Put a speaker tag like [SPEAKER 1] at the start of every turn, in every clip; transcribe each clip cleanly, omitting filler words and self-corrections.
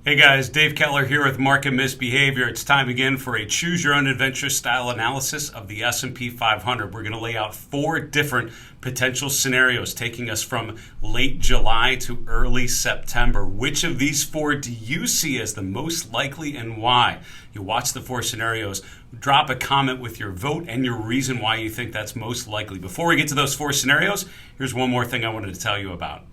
[SPEAKER 1] Hey guys, Dave Kettler here with Market Misbehavior. It's time again for a choose your own adventure style analysis of the S&P 500. We're going to lay out 4 different potential scenarios taking us from late July to early September. Which of these 4 do you see as the most likely and why? You watch the 4 scenarios, drop a comment with your vote and your reason why you think that's most likely. Before we get to those 4 scenarios, here's one more thing I wanted to tell you about.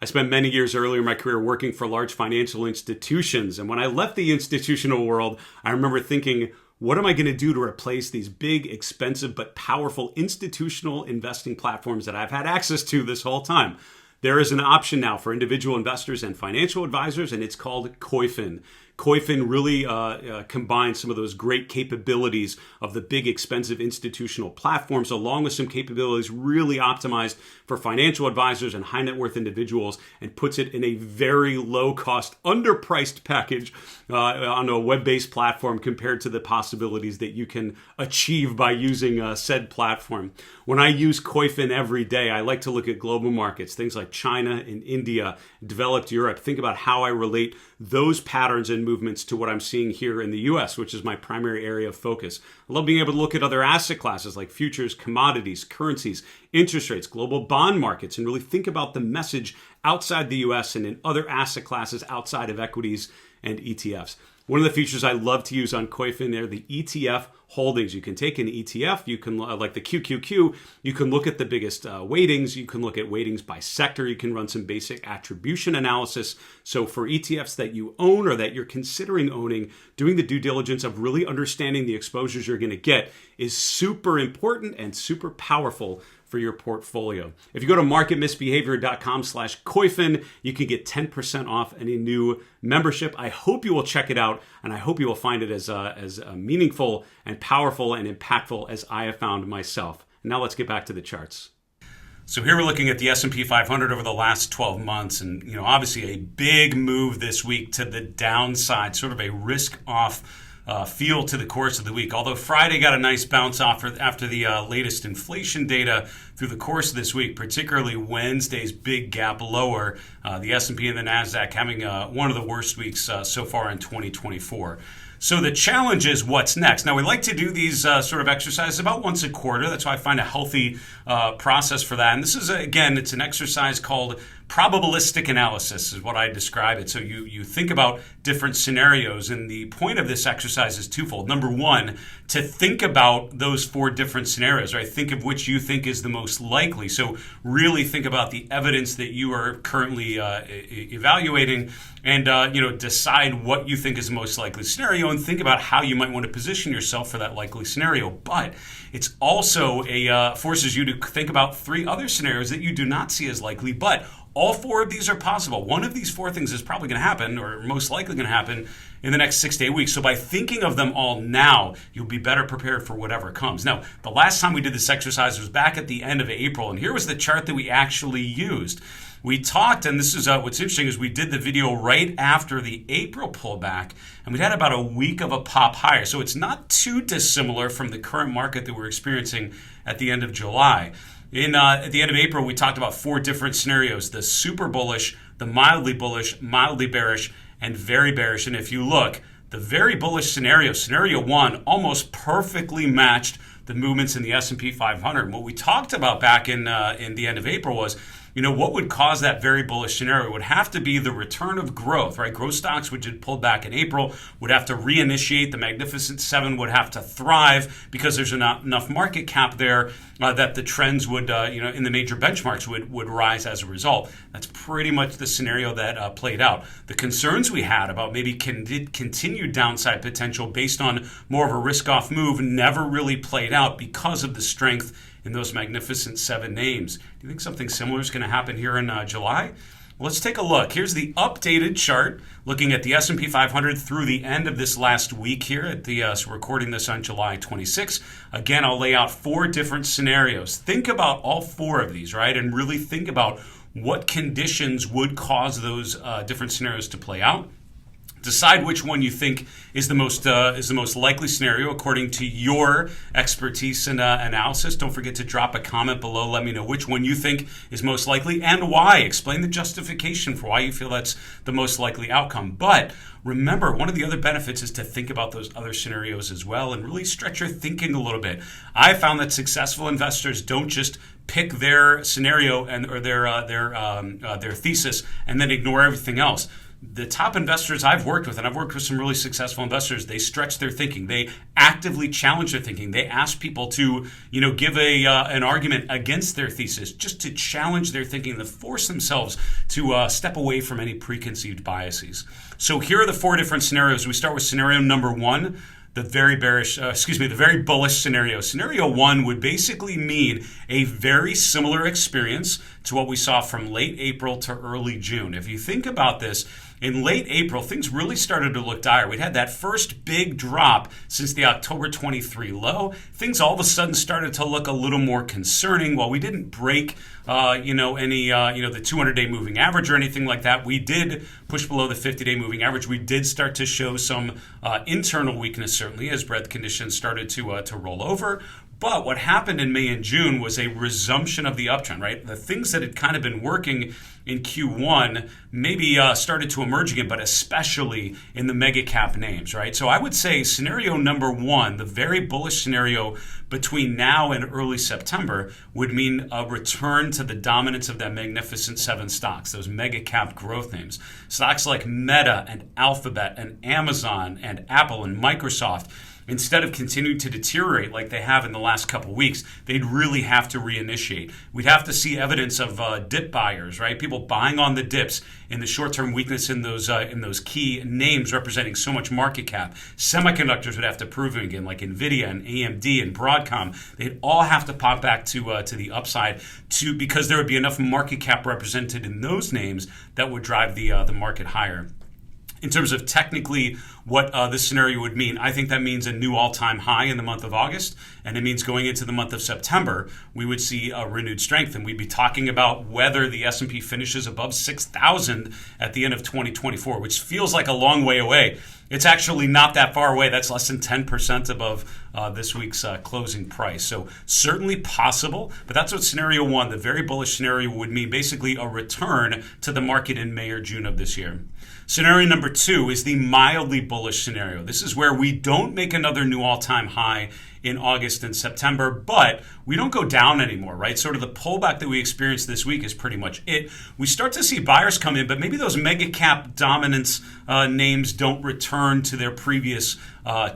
[SPEAKER 1] I spent many years earlier in my career working for large financial institutions. And when I left the institutional world, I remember thinking, what am I going to do to replace these big, expensive, but powerful institutional investing platforms that I've had access to this whole time? There is an option now for individual investors and financial advisors, and it's called Koifin. Koifin really combines some of those great capabilities of the big, expensive institutional platforms, along with some capabilities really optimized for financial advisors and high net worth individuals, and puts it in a very low cost, underpriced package on a web-based platform compared to the possibilities that you can achieve by using said platform. When I use Koifin every day, I like to look at global markets, things like China and India, developed Europe, think about how I relate those patterns and movements to what I'm seeing here in the US, which is my primary area of focus. I love being able to look at other asset classes like futures, commodities, currencies, interest rates, global bond markets, and really think about the message outside the US and in other asset classes outside of equities and ETFs. One of the features I love to use on Koifin are the ETF holdings. You can take an ETF, you can, like the QQQ, you can look at the biggest weightings, you can look at weightings by sector, you can run some basic attribution analysis. So for ETFs that you own or that you're considering owning, doing the due diligence of really understanding the exposures you're going to get is super important and super powerful for your portfolio. If you go to marketmisbehavior.com/Koifin, you can get 10% off any new membership. I hope you will check it out, and I hope you will find it as meaningful and powerful and impactful as I have found myself. Now let's get back to the charts. So here we're looking at the S&P 500 over the last 12 months, and obviously a big move this week to the downside, sort of a risk-off feel to the course of the week. Although Friday got a nice bounce off after the latest inflation data through the course of this week, particularly Wednesday's big gap lower, the S&P and the NASDAQ having one of the worst weeks so far in 2024. So the challenge is what's next. Now, we like to do these sort of exercises about once a quarter. That's why I find a healthy process for that. And this is, again, it's an exercise called probabilistic analysis is what I describe it. So you think about different scenarios, and the point of this exercise is twofold. Number one, to think about those 4 different scenarios, right? Think of which you think is the most likely. So really think about the evidence that you are currently evaluating, and decide what you think is the most likely scenario, and think about how you might want to position yourself for that likely scenario. But it's also forces you to think about 3 other scenarios that you do not see as likely, but all 4 of these are possible. One of these 4 things is probably going to happen, or most likely going to happen, in the next 6 to 8 weeks. So by thinking of them all now, you'll be better prepared for whatever comes. Now, the last time we did this exercise was back at the end of April, and here was the chart that we actually used. We talked, and this is what's interesting, is we did the video right after the April pullback, and we had about a week of a pop higher. So it's not too dissimilar from the current market that we're experiencing at the end of July. At the end of April, we talked about 4 different scenarios: the super bullish, the mildly bullish, mildly bearish, and very bearish. And if you look, the very bullish scenario, scenario 1, almost perfectly matched the movements in the S&P 500. And what we talked about back in the end of April was, what would cause that very bullish scenario would have to be the return of growth, right? Growth stocks, which had pulled back in April, would have to reinitiate. The Magnificent Seven would have to thrive because there's enough market cap there that the trends would, in the major benchmarks would rise as a result. That's pretty much the scenario that played out. The concerns we had about maybe continued downside potential based on more of a risk-off move never really played out because of the strength in those Magnificent Seven names. Do you think something similar is going to happen here in July? Well, let's take a look. Here's the updated chart looking at the S&P 500 through the end of this last week here. So we're recording this on July 26. Again, I'll lay out 4 different scenarios. Think about all 4 of these, right? And really think about what conditions would cause those different scenarios to play out. Decide which one you think is the most likely scenario according to your expertise and analysis. Don't forget to drop a comment below. Let me know which one you think is most likely and why. Explain the justification for why you feel that's the most likely outcome. But remember, one of the other benefits is to think about those other scenarios as well and really stretch your thinking a little bit. I found that successful investors don't just pick their scenario or their thesis and then ignore everything else. The top investors I've worked with, and I've worked with some really successful investors, they stretch their thinking. They actively challenge their thinking. They ask people to, give an argument against their thesis, just to challenge their thinking, to force themselves to step away from any preconceived biases. So here are the 4 different scenarios. We start with scenario number 1. The very bullish scenario. Scenario 1 would basically mean a very similar experience to what we saw from late April to early June. If you think about this, in late April, things really started to look dire. We'd had that first big drop since the October 23 low. Things all of a sudden started to look a little more concerning. While we didn't break the 200-day moving average or anything like that, we did push below the 50-day moving average. We did start to show some internal weakness, certainly, as breadth conditions started to roll over. But what happened in May and June was a resumption of the uptrend, right? The things that had kind of been working in Q1 maybe started to emerge again, but especially in the mega cap names, right? So I would say scenario number 1, the very bullish scenario between now and early September, would mean a return to the dominance of that magnificent 7 stocks, those mega cap growth names. Stocks like Meta and Alphabet and Amazon and Apple and Microsoft. Instead of continuing to deteriorate like they have in the last couple weeks, they'd really have to reinitiate. We'd have to see evidence of dip buyers, right? People buying on the dips in the short-term weakness in those key names representing so much market cap. Semiconductors would have to prove it again, like Nvidia and AMD and Broadcom. They'd all have to pop back to the upside because there would be enough market cap represented in those names that would drive the market higher. In terms of technically what this scenario would mean, I think that means a new all-time high in the month of August, and it means going into the month of September, we would see a renewed strength, and we'd be talking about whether the S&P finishes above 6,000 at the end of 2024, which feels like a long way away. It's actually not that far away. That's less than 10% above this week's closing price. So certainly possible, but that's what scenario 1, the very bullish scenario, would mean, basically a return to the market in May or June of this year. Scenario number 2 is the mildly bullish scenario. This is where we don't make another new all-time high in August and September, but we don't go down anymore, right? Sort of the pullback that we experienced this week is pretty much it. We start to see buyers come in, but maybe those mega cap dominance names don't return to their previous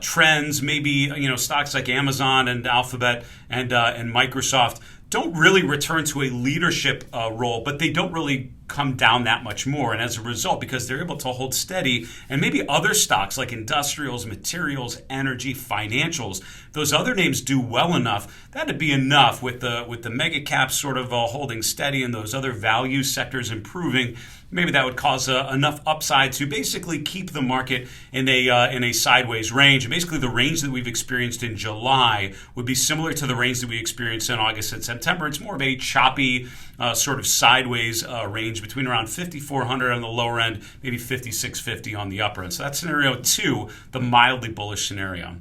[SPEAKER 1] trends. Maybe stocks like Amazon and Alphabet and Microsoft don't really return to a leadership role, but they don't really come down that much more. And as a result, because they're able to hold steady, and maybe other stocks like industrials, materials, energy, financials, those other names do well enough, that'd be enough with the mega caps sort of holding steady and those other value sectors improving. Maybe that would cause enough upside to basically keep the market in a sideways range. And basically the range that we've experienced in July would be similar to the range that we experienced in August and September. It's more of a choppy sort of sideways range between around 5,400 on the lower end, maybe 5,650 on the upper end. So that's scenario 2, the mildly bullish scenario.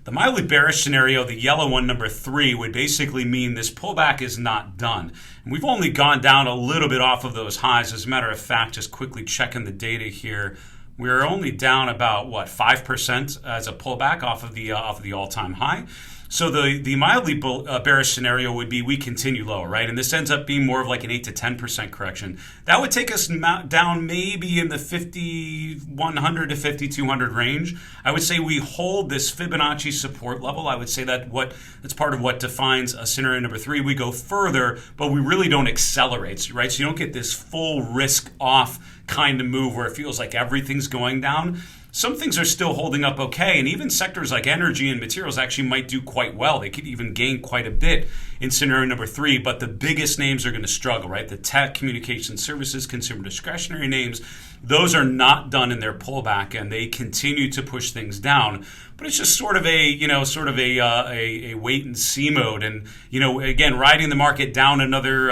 [SPEAKER 1] The mildly bearish scenario, the yellow one, number 3, would basically mean this pullback is not done. And we've only gone down a little bit off of those highs. As a matter of fact, just quickly checking the data here, we're only down about, 5% as a pullback off of the all-time high. So the mildly bearish scenario would be we continue lower, right? And this ends up being more of like an 8 to 10% correction. That would take us down maybe in the 5,100 to 5,200 range. I would say we hold this Fibonacci support level. I would say that's part of what defines a scenario number 3. We go further, but we really don't accelerate, right? So you don't get this full risk off kind of move where it feels like everything's going down. Some things are still holding up okay, and even sectors like energy and materials actually might do quite well. They could even gain quite a bit in scenario number 3, but the biggest names are going to struggle, right? The tech, communication services, consumer discretionary names, those are not done in their pullback, and they continue to push things down. But it's just sort of a wait and see mode, and again, riding the market down another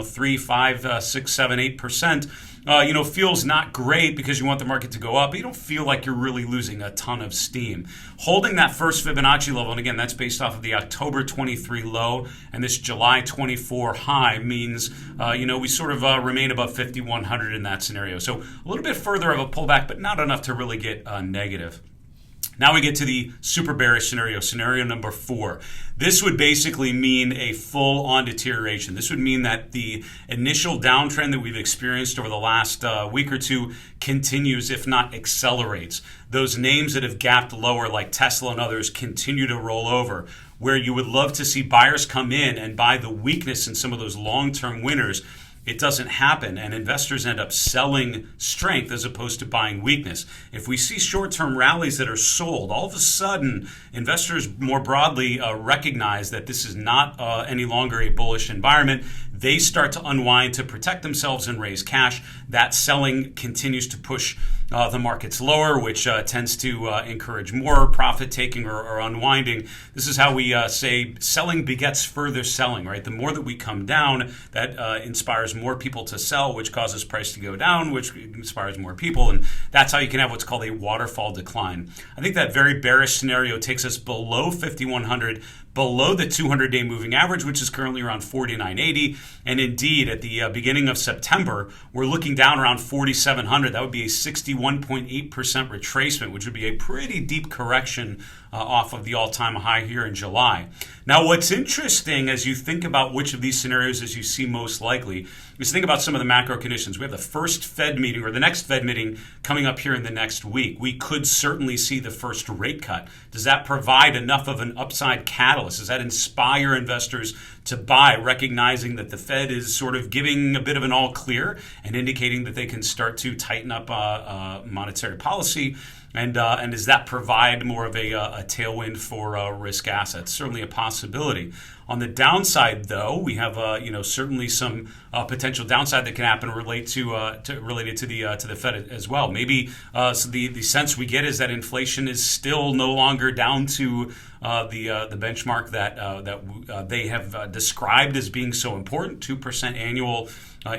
[SPEAKER 1] 3, 5, 6, 7, 8%. feels not great because you want the market to go up, but you don't feel like you're really losing a ton of steam. Holding that first Fibonacci level, and again, that's based off of the October 23 low and this July 24 high, means we sort of remain above 5,100 in that scenario. So a little bit further of a pullback, but not enough to really get negative. Now we get to the super bearish scenario number 4. This would basically mean a full-on deterioration. This would mean that the initial downtrend that we've experienced over the last week or two continues, if not accelerates. Those names that have gapped lower, like Tesla and others, continue to roll over. Where you would love to see buyers come in and buy the weakness in some of those long-term winners, it doesn't happen, and investors end up selling strength as opposed to buying weakness. If we see short-term rallies that are sold, all of a sudden, investors more broadly recognize that this is not any longer a bullish environment. They start to unwind to protect themselves and raise cash. That selling continues to push the markets lower, which tends to encourage more profit taking or unwinding. This is how we say selling begets further selling, right? The more that we come down, that inspires more people to sell, which causes price to go down, which inspires more people. And that's how you can have what's called a waterfall decline. I think that very bearish scenario takes us below 5,100, below the 200-day moving average, which is currently around 49.80. And indeed, at the beginning of September, we're looking down around 4,700. That would be a 61.8% retracement, which would be a pretty deep correction off of the all-time high here in July. Now, what's interesting as you think about which of these scenarios as you see most likely is think about some of the macro conditions. We have the first Fed meeting, or the next Fed meeting, coming up here in the next week. We could certainly see the first rate cut. Does that provide enough of an upside catalyst? Does that inspire investors to buy, recognizing that the Fed is sort of giving a bit of an all clear and indicating that they can start to tighten up monetary policy? And does that provide more of a tailwind for risk assets? Certainly a possibility. On the downside, though, we have certainly some potential downside that can happen related to the Fed as well. Maybe so the sense we get is that inflation is still no longer down to the benchmark that they have described as being so important, 2% annual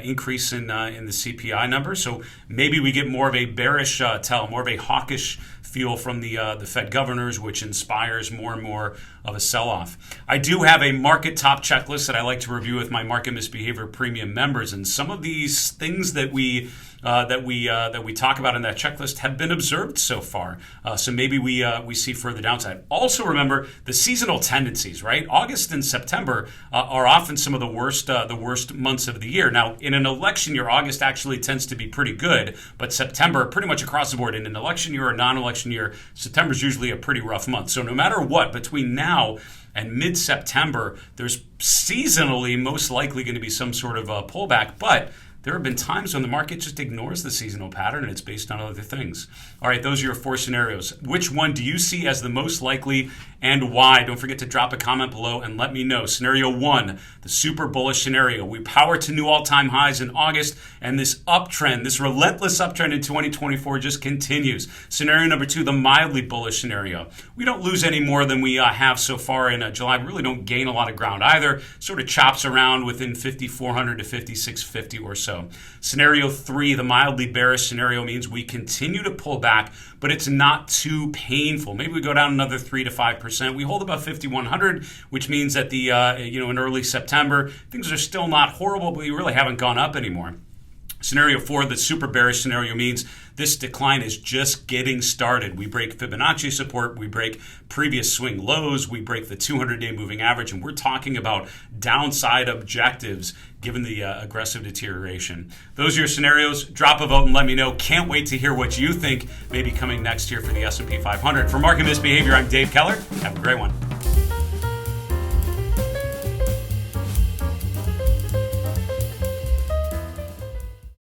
[SPEAKER 1] increase in the CPI number. So maybe we get more of a bearish tell, more of a hawkish feel from the Fed governors, which inspires more and more of a sell-off. I do have a market top checklist that I like to review with my Market Misbehavior Premium members, and some of these things that we talk about in that checklist have been observed so far. So maybe we see further downside. Also remember the seasonal tendencies, right? August and September are often some of the worst months of the year. Now, in an election year, August actually tends to be pretty good, but September, pretty much across the board, in an election year or non-election year, September is usually a pretty rough month. So no matter what, between now and mid-September, there's seasonally most likely going to be some sort of a pullback, but there have been times when the market just ignores the seasonal pattern and it's based on other things. All right, those are your 4 scenarios. Which one do you see as the most likely and why? Don't forget to drop a comment below and let me know. Scenario 1, the super bullish scenario. We power to new all-time highs in August, and this uptrend, this relentless uptrend in 2024 just continues. Scenario number 2, the mildly bullish scenario. We don't lose any more than we have so far in July. We really don't gain a lot of ground either. Sort of chops around within 5,400 to 5,650 or so. Scenario 3, the mildly bearish scenario, means we continue to pull back, but it's not too painful. Maybe we go down another 3 to 5%. We hold about 5,100, which means that in early September, things are still not horrible, but we really haven't gone up anymore. Scenario 4, the super bearish scenario, means this decline is just getting started. We break Fibonacci support, we break previous swing lows, we break the 200-day moving average, and we're talking about downside objectives given the aggressive deterioration. Those are your scenarios. Drop a vote and let me know. Can't wait to hear what you think may be coming next year for the S&P 500. For Market Misbehavior, I'm Dave Keller. Have a great one.